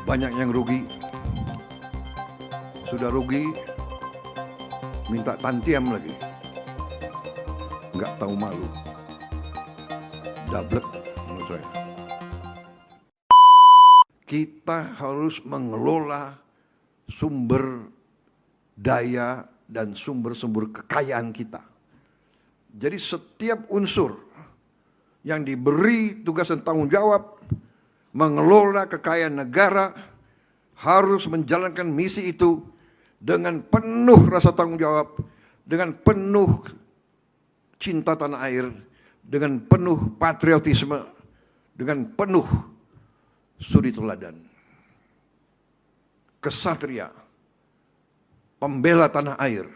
Banyak yang rugi, sudah rugi, minta tantiam lagi. Nggak tahu malu. Dablek menurut saya. Kita harus mengelola sumber daya dan sumber-sumber kekayaan kita. Jadi setiap unsur yang diberi tugas dan tanggung jawab mengelola kekayaan negara harus menjalankan misi itu dengan penuh rasa tanggung jawab, dengan penuh cinta tanah air, dengan penuh patriotisme, dengan penuh suri teladan. Kesatria, pembela tanah air.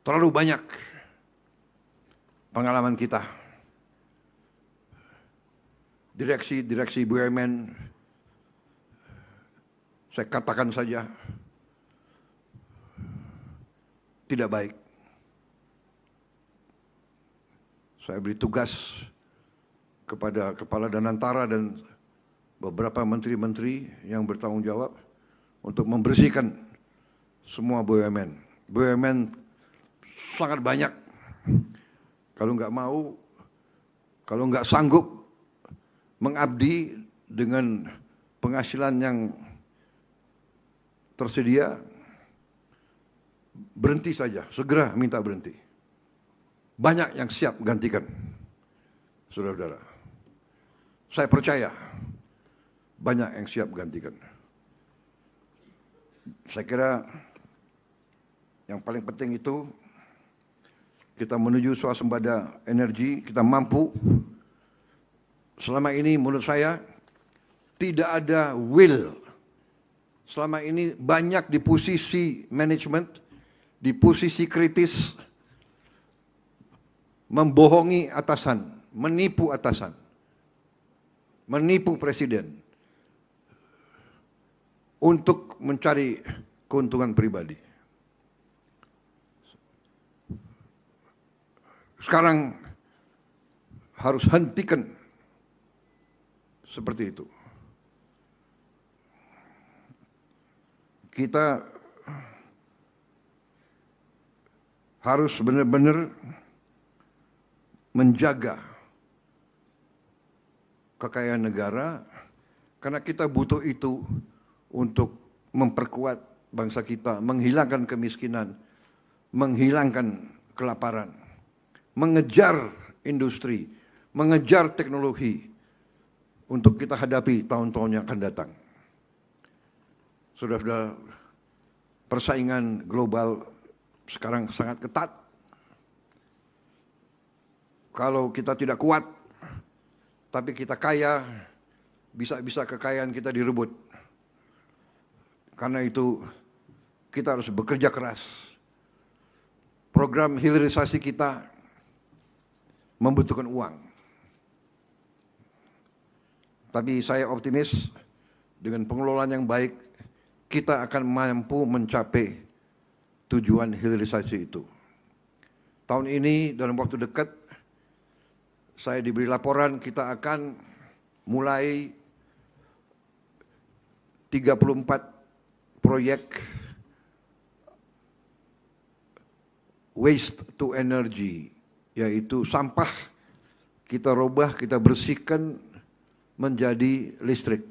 Terlalu banyak pengalaman kita. Direksi BUMN, saya katakan saja, tidak baik. Saya beri tugas kepada Kepala Danantara dan beberapa menteri-menteri yang bertanggung jawab untuk membersihkan semua BUMN. BUMN sangat banyak. Kalau nggak mau, kalau nggak sanggup mengabdi dengan penghasilan yang tersedia, berhenti saja, segera minta berhenti. Banyak yang siap gantikan, saudara-saudara. Saya percaya banyak yang siap gantikan. Saya kira yang paling penting itu kita menuju swasembada energi, kita mampu. Selama ini menurut saya tidak ada will. Selama ini banyak di posisi manajemen, di posisi kritis, membohongi atasan, menipu atasan, menipu presiden untuk mencari keuntungan pribadi. Sekarang harus hentikan seperti itu. Kita harus benar-benar menjaga kekayaan negara karena kita butuh itu untuk memperkuat bangsa kita, menghilangkan kemiskinan, menghilangkan kelaparan, mengejar industri, mengejar teknologi untuk kita hadapi tahun-tahun yang akan datang. Saudara-saudara, persaingan global sekarang sangat ketat. Kalau kita tidak kuat, tapi kita kaya, bisa-bisa kekayaan kita direbut. Karena itu kita harus bekerja keras. Program hilirisasi kita membutuhkan uang. Tapi saya optimis dengan pengelolaan yang baik, kita akan mampu mencapai tujuan hilirisasi itu. Tahun ini dalam waktu dekat, saya diberi laporan kita akan mulai 34 proyek waste to energy, yaitu sampah kita rubah, kita bersihkan menjadi listrik.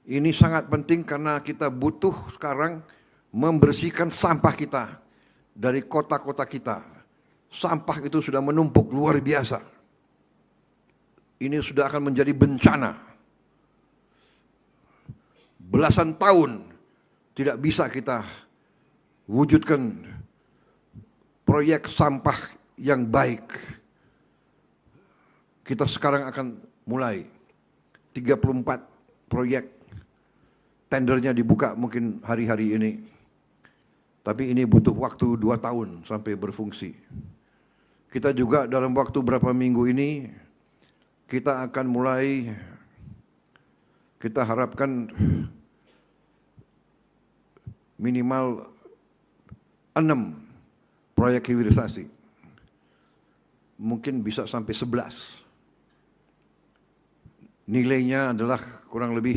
Ini sangat penting karena kita butuh sekarang membersihkan sampah kita dari kota-kota kita. Sampah itu sudah menumpuk luar biasa. Ini sudah akan menjadi bencana. Belasan tahun tidak bisa kita wujudkan proyek sampah yang baik. Kita sekarang akan mulai 34 proyek, tendernya dibuka mungkin hari-hari ini. Tapi ini butuh waktu 2 tahun sampai berfungsi. Kita juga dalam waktu berapa minggu ini, kita akan mulai, kita harapkan minimal 6 proyek hilirisasi. Mungkin bisa sampai 11. Nilainya adalah kurang lebih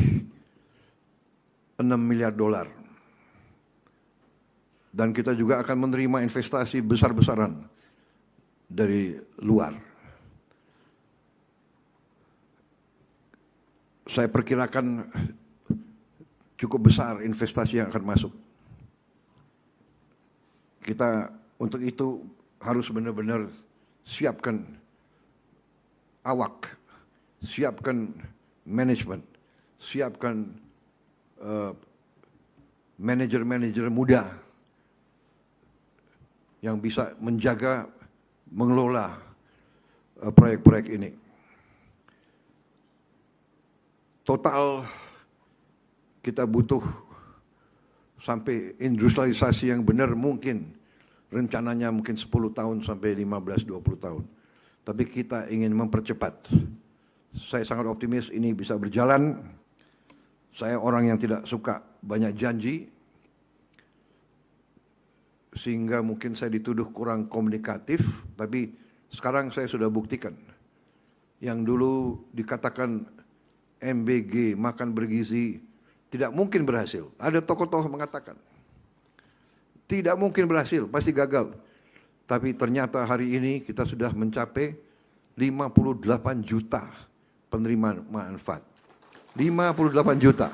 6 miliar dolar. Dan kita juga akan menerima investasi besar-besaran dari luar. Saya perkirakan cukup besar investasi yang akan masuk. Kita untuk itu harus benar-benar siapkan awak, siapkan manajemen, siapkan manajer-manajer muda yang bisa menjaga, mengelola proyek-proyek ini. Total kita butuh sampai industrialisasi yang benar mungkin rencananya mungkin 10 tahun sampai 15-20 tahun. Tapi kita ingin mempercepat. Saya sangat optimis ini bisa berjalan. Saya orang yang tidak suka banyak janji, sehingga mungkin saya dituduh kurang komunikatif, tapi sekarang saya sudah buktikan. Yang dulu dikatakan MBG, makan bergizi, tidak mungkin berhasil. Ada tokoh-tokoh mengatakan, tidak mungkin berhasil, pasti gagal. Tapi ternyata hari ini kita sudah mencapai 58 juta penerima manfaat. 58 juta.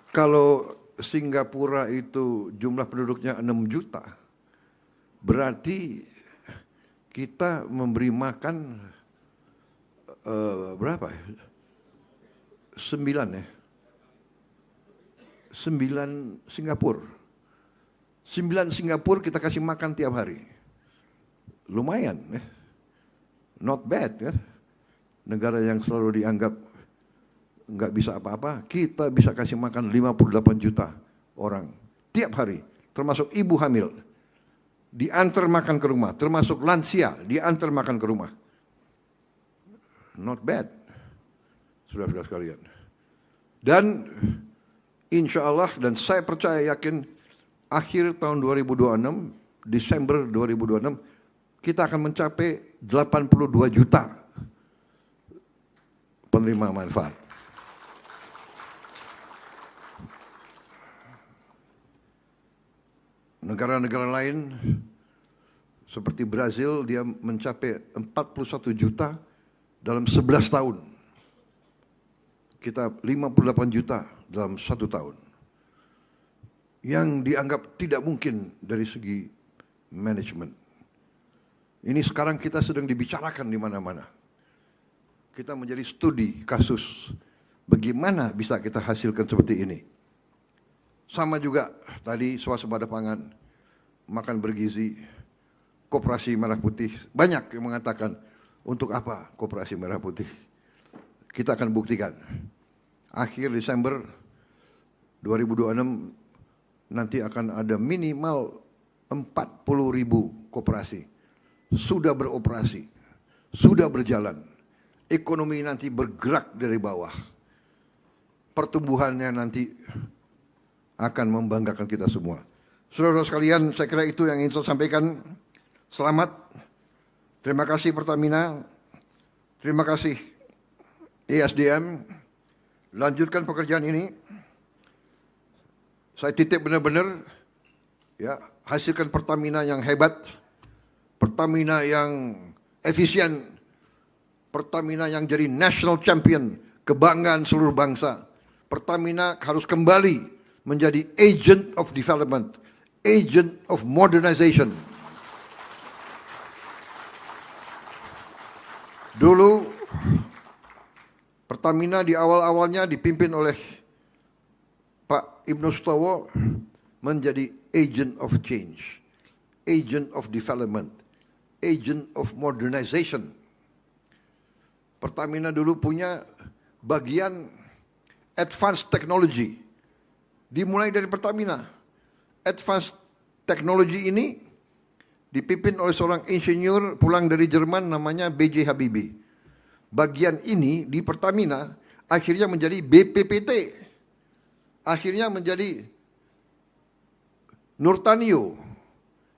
Kalau Singapura itu jumlah penduduknya 6 juta, berarti kita memberi makan berapa? 9 ya. 9 Singapura. 9 Singapura kita kasih makan tiap hari. Lumayan ya. Not bad kan. Negara yang selalu dianggap nggak bisa apa-apa, kita bisa kasih makan 58 juta orang tiap hari, termasuk ibu hamil. Diantar makan ke rumah, termasuk lansia, diantar makan ke rumah. Not bad, saudara-saudara sekalian. Dan insya Allah, dan saya percaya yakin, akhir tahun 2026, Desember 2026, kita akan mencapai 82 juta penerima manfaat. Negara-negara lain seperti Brazil, dia mencapai 41 juta dalam 11 tahun. Kita 58 juta dalam 1 tahun. Yang dianggap tidak mungkin dari segi manajemen. Ini sekarang kita sedang dibicarakan di mana-mana. Kita menjadi studi kasus bagaimana bisa kita hasilkan seperti ini. Sama juga tadi swasembada pangan, makan bergizi, koperasi merah putih. Banyak yang mengatakan, untuk apa koperasi merah putih? Kita akan buktikan. Akhir Desember 2026 nanti akan ada minimal 40.000 koperasi. Sudah beroperasi, sudah berjalan. Ekonomi nanti bergerak dari bawah. Pertumbuhannya nanti akan membanggakan kita semua. Saudara-saudara sekalian, saya kira itu yang ingin saya sampaikan. Selamat. Terima kasih Pertamina. Terima kasih ESDM. Lanjutkan pekerjaan ini. Saya titip benar-benar, ya, hasilkan Pertamina yang hebat, Pertamina yang efisien, Pertamina yang jadi national champion, kebanggaan seluruh bangsa. Pertamina harus kembali menjadi agent of development, agent of modernization. Dulu Pertamina di awal-awalnya dipimpin oleh Pak Ibnu Sutowo menjadi agent of change, agent of development, agent of modernization. Pertamina dulu punya bagian advanced technology. Dimulai dari Pertamina. Advanced technology ini dipimpin oleh seorang insinyur pulang dari Jerman namanya B.J. Habibie. Bagian ini di Pertamina akhirnya menjadi BPPT. Akhirnya menjadi Nurtanio,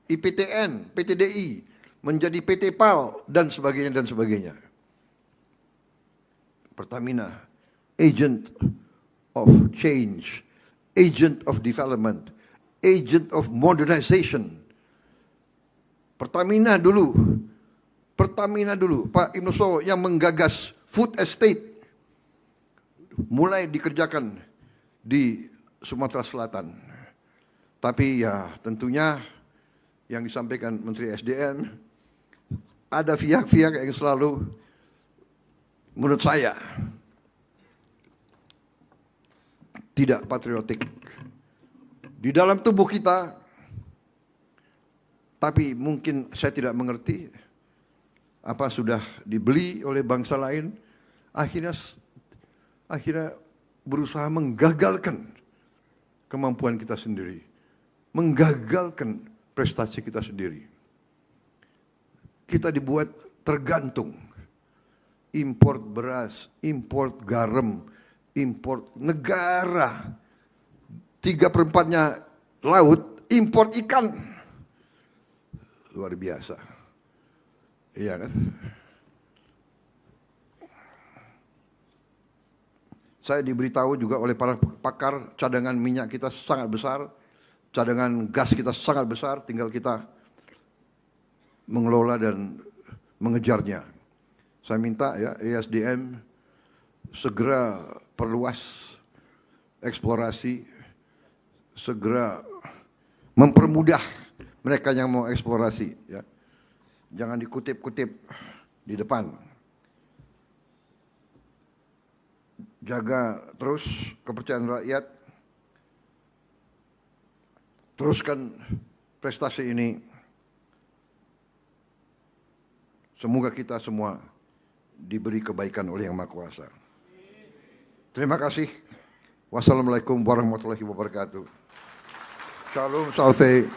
IPTN, PTDI, menjadi PT PAL, dan sebagainya dan sebagainya. Pertamina, agent of change, agent of development, agent of modernization. Pertamina dulu, Pak Ibnu Sowo yang menggagas food estate, mulai dikerjakan di Sumatera Selatan. Tapi ya tentunya yang disampaikan Menteri SDM, ada pihak-pihak yang selalu menurut saya tidak patriotik di dalam tubuh kita, tapi mungkin saya tidak mengerti apa sudah dibeli oleh bangsa lain, akhirnya berusaha menggagalkan kemampuan kita sendiri, menggagalkan prestasi kita sendiri. Kita dibuat tergantung, import beras, import garam, import negara, 3/4-nya laut, import ikan. Luar biasa. Iya kan? Saya diberitahu juga oleh para pakar, cadangan minyak kita sangat besar, cadangan gas kita sangat besar, tinggal kita mengelola dan mengejarnya. Saya minta ya ESDM segera perluas eksplorasi, segera mempermudah mereka yang mau eksplorasi, ya. Jangan dikutip-kutip di depan. Jaga terus kepercayaan rakyat. Teruskan prestasi ini. Semoga kita semua diberi kebaikan oleh Yang Maha Kuasa. Terima kasih. Wassalamualaikum warahmatullahi wabarakatuh. Shalom, salve.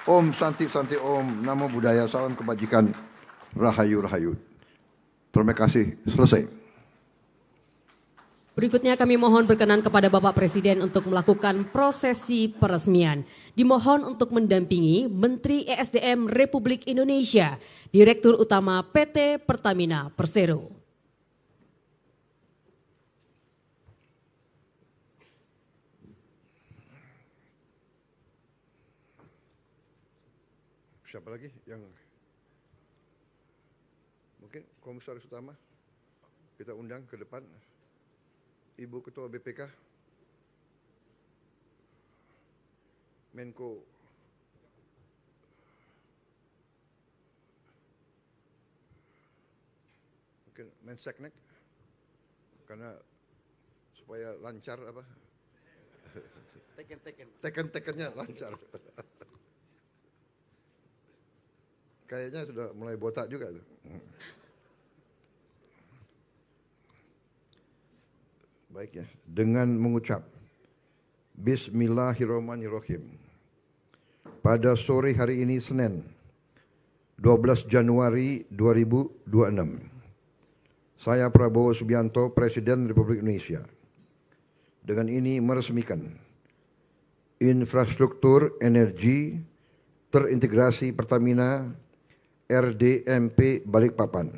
Om Santi Santi Om, Namo Buddhaya, salam kebajikan, Rahayu Rahayu. Terima kasih, selesai. Berikutnya kami mohon berkenan kepada Bapak Presiden untuk melakukan prosesi peresmian. Dimohon untuk mendampingi Menteri ESDM Republik Indonesia, Direktur Utama PT Pertamina Persero. Siapa lagi yang mungkin Komisaris Utama kita undang ke depan, Ibu Ketua BPK, Menko mungkin Menseknek, karena supaya lancar apa teken-tekennya lancar. Kayaknya sudah mulai botak juga tuh. Baik ya, dengan mengucap Bismillahirrahmanirrahim. Pada sore hari ini Senin, 12 Januari 2026, saya Prabowo Subianto, Presiden Republik Indonesia, dengan ini meresmikan infrastruktur energi terintegrasi Pertamina RDMP Balikpapan